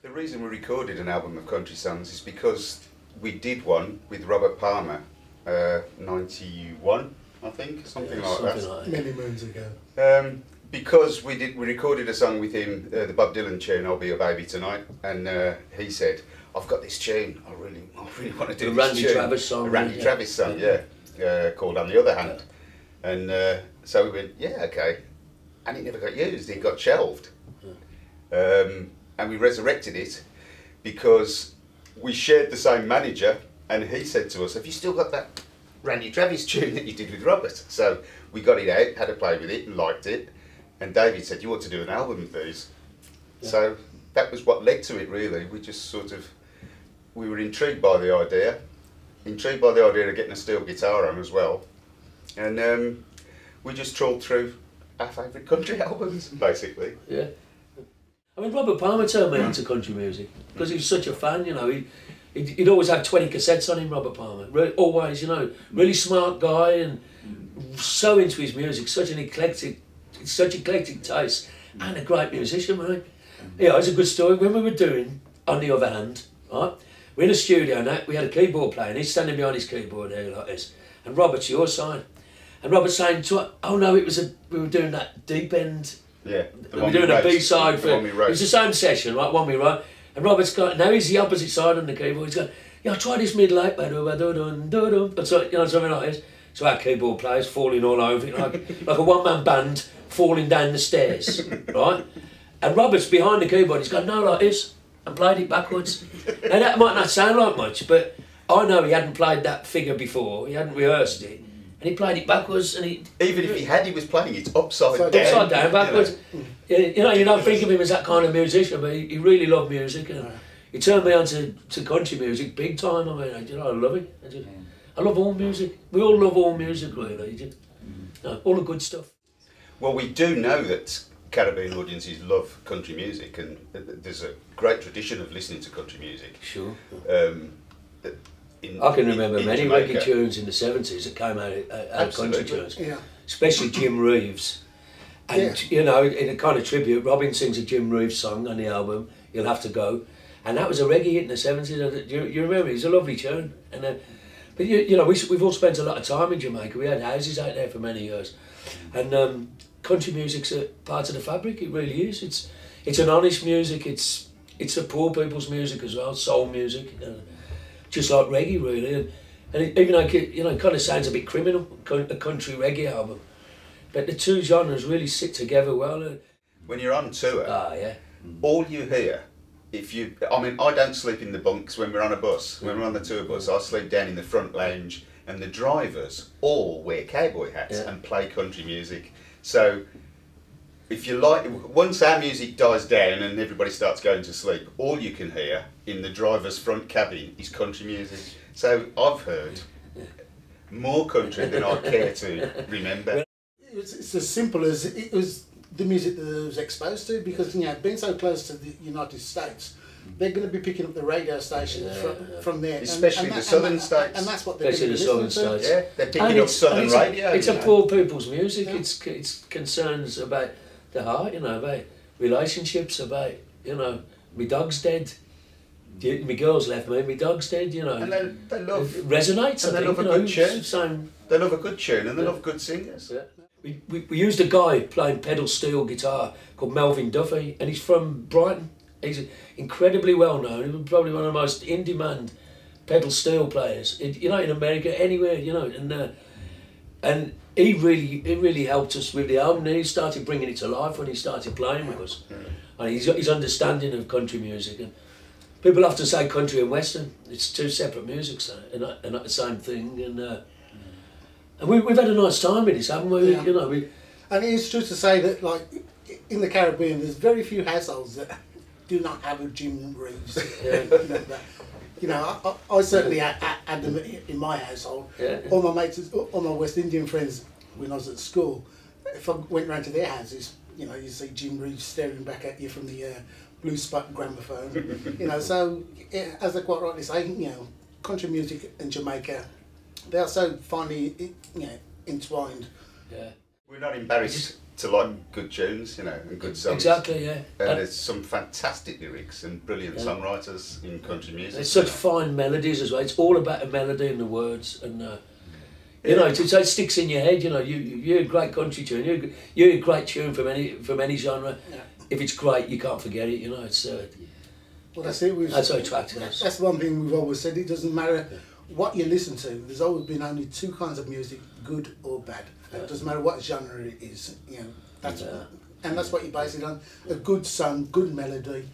The reason we recorded an album of country songs is because we did one with Robert Palmer, 91, I think, something like that. Many moons ago. Because we recorded a song with him, the Bob Dylan tune, "I'll Be Your Baby Tonight," and he said, "I've got this tune. I really want to do this Randy tune." Travis song. A Randy Travis song, yeah, called "On the Other Hand," and so we went, yeah, okay, and it never got used. It got shelved, and we resurrected it because we shared the same manager, and he said to us, "Have you still got that Randy Travis tune that you did with Robert?" So we got it out, had a play with it, and liked it. And David said, "You ought to do an album of these." Yeah. So that was what led to it, really. We just we were intrigued by the idea of getting a steel guitar on as well. And we just trawled through our favourite country albums, basically. Yeah. I mean, Robert Palmer turned me into country music because he was such a fan, you know. He'd always have 20 cassettes on him, Robert Palmer. Always, you know, really smart guy and so into his music, such eclectic taste, and a great musician, right? Yeah, it's a good story. When we were doing On the Other Hand, right, we're in a studio now, we had a keyboard player, and he's standing behind his keyboard there like this, and Robert's your side. And Robert's saying to us, oh no, we were doing that deep end, yeah, we were doing a B-side for it. It was the same session, right, one we wrote, and Robert's got, now he's the opposite side on the keyboard, he's going, yeah, try this middle eight, and so, you know, something like this. So our keyboard player's falling all over it, like a one-man band falling down the stairs, right? And Robert's behind the keyboard, he's gone, no, like this, and played it backwards. Now that might not sound like much, but I know he hadn't played that figure before, he hadn't rehearsed it, and he played it backwards, and he... Even if he had, he was playing it upside down. Upside down, backwards. You know, you don't think of him as that kind of musician, but he really loved music, and he turned me on to country music big time. I mean, you know, I love it. I love all music. We all love all music, really. All the good stuff. Well, we do know that Caribbean audiences love country music, and there's a great tradition of listening to country music. Sure. I can remember many reggae tunes in the 70s that came out country tunes, especially Jim Reeves. And, you know, in a kind of tribute, Robin sings a Jim Reeves song on the album, You'll Have to Go. And that was a reggae hit in the 70s. You remember, it's a lovely tune. And but you know, we've all spent a lot of time in Jamaica. We had houses out there for many years, and country music's a part of the fabric. It really is. It's an honest music. It's a poor people's music as well, soul music, just like reggae really. And even though it kind of sounds a bit criminal, a country reggae album, but the two genres really sit together well. When you're on tour, yeah, all you hear. I mean, I don't sleep in the bunks when we're on a bus. When we're on the tour bus, I sleep down in the front lounge, and the drivers all wear cowboy hats and play country music. So, if you like, once our music dies down and everybody starts going to sleep, all you can hear in the driver's front cabin is country music. So, I've heard more country than I care to remember. It's as simple as it was. The music that I was exposed to, because you know, being so close to the United States, they're going to be picking up the radio stations from there, especially the southern states, and that's what they're going to be listening to. Yeah, they're picking up southern radio. It's a poor people's music. It's concerns about the heart, you know, about relationships, about, you know, my dog's dead. My girl's left me. My dog's dead. You know, and they love it resonates. And they love a good tune. They love a good tune, and they love good singers. Yeah. We used a guy playing pedal steel guitar called Melvin Duffy, and he's from Brighton. He's incredibly well known. He was probably one of the most in-demand pedal steel players, you know, in America, anywhere, you know. And he really helped us with the album. And he started bringing it to life when he started playing with us. And his understanding of country music. And people often say country and western. It's two separate musics, and not the same thing. And we've had a nice time with this, haven't we? Yeah. You know, and it's true to say that, like, in the Caribbean, there's very few households that do not have a Jim Reeves. You know, I certainly had them in my household. Yeah. All my mates, all my West Indian friends, when I was at school, if I went round to their houses, you know, you see Jim Reeves staring back at you from the blue spot gramophone. You know, so as they quite rightly say, you know, country music in Jamaica, they are so finely, you know, entwined. Yeah. We're not embarrassed to like good tunes, you know, and good songs. Exactly, yeah. And there's some fantastic lyrics and brilliant songwriters in country music. There's such fine melodies as well. It's all about the melody and the words, and you know, it sticks in your head. You know, you hear a great country tune, you hear a great tune from any genre. Yeah. If it's great, you can't forget it. You know, it's. Well, that's it. That's how attractive. That's one thing we've always said. It doesn't matter what you listen to. There's always been only two kinds of music: good or bad. It doesn't matter what genre it is. You know, and that's what you base it on: a good song, good melody.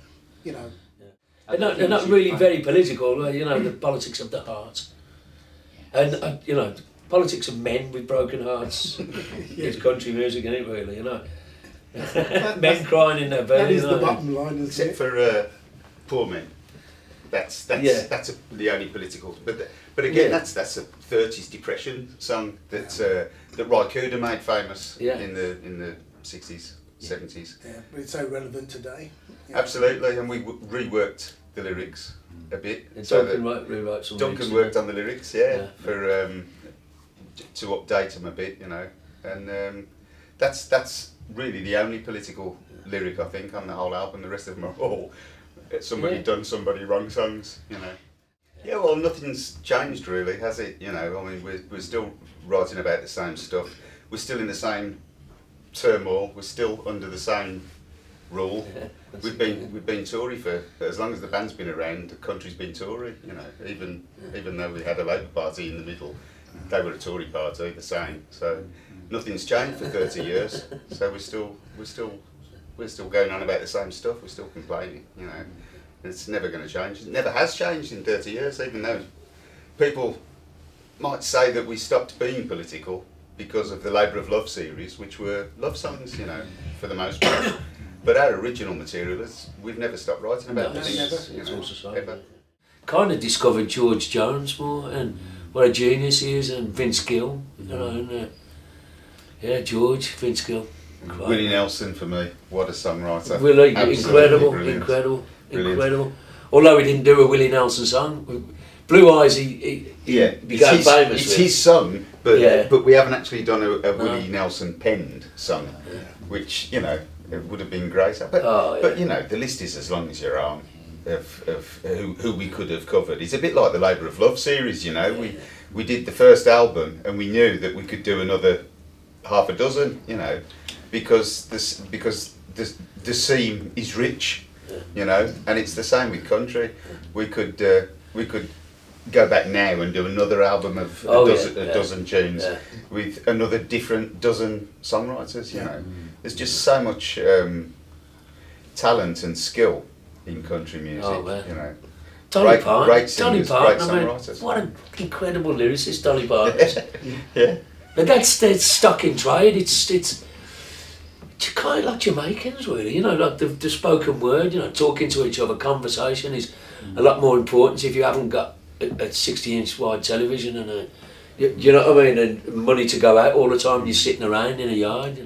You know. Yeah. They're not really very political. You know, the politics of the heart, and you know, politics of men with broken hearts. It's country music, isn't it? Really, you know. Men crying in their belly. That is the bottom line, except for poor men. That's the only political. But again, that's a '30s depression song that that Ry Cooder made famous in the '60s, '70s. Yeah, but it's so relevant today. Yeah. Absolutely, and we reworked the lyrics a bit. And Duncan rewrote some. Duncan worked on the lyrics, for to update them a bit, you know, and that's really the only political lyric I think on the whole album. The rest of them are all somebody done somebody wrong songs, you know. Yeah, well, nothing's changed really, has it? You know, I mean, we're still writing about the same stuff. We're still in the same turmoil. We're still under the same rule. We've been Tory for as long as the band's been around. The country's been Tory, you know. Even though we had a Labour Party in the middle, they were a Tory party, the same. So nothing's changed for 30 years. So we're still going on about the same stuff. We're still complaining, you know. It's never going to change. It never has changed in 30 years, even though people might say that we stopped being political because of the Labour of Love series, which were love songs, you know, for the most part. But our original material is, we've never stopped writing about things. It's also ever. Kind of discovered George Jones more, and what a genius he is, and Vince Gill, you know, and George, Vince Gill. Willie Nelson for me, what a songwriter. Willie, incredible. Although he didn't do a Willie Nelson song, Blue Eyes, he became famous. It's his song, but we haven't actually done a Willie Nelson penned song, which, you know, it would have been great. But you know, the list is as long as your arm of who we could have covered. It's a bit like the Labour of Love series, you know. We did the first album and we knew that we could do another half a dozen, you know, because the seam is rich. You know, and it's the same with country. We could go back now and do another album of a dozen tunes with another different dozen songwriters. You know, there's just so much talent and skill in country music. You know, Dolly Parton, great singers, great songwriters. I mean, what an incredible lyricist Dolly Parton is. But that's stuck in trade. It's kind of like Jamaicans, really, you know, like the spoken word, you know, talking to each other, conversation is a lot more important if you haven't got a 60-inch wide television and you know what I mean, and money to go out all the time, you're sitting around in a yard, you know.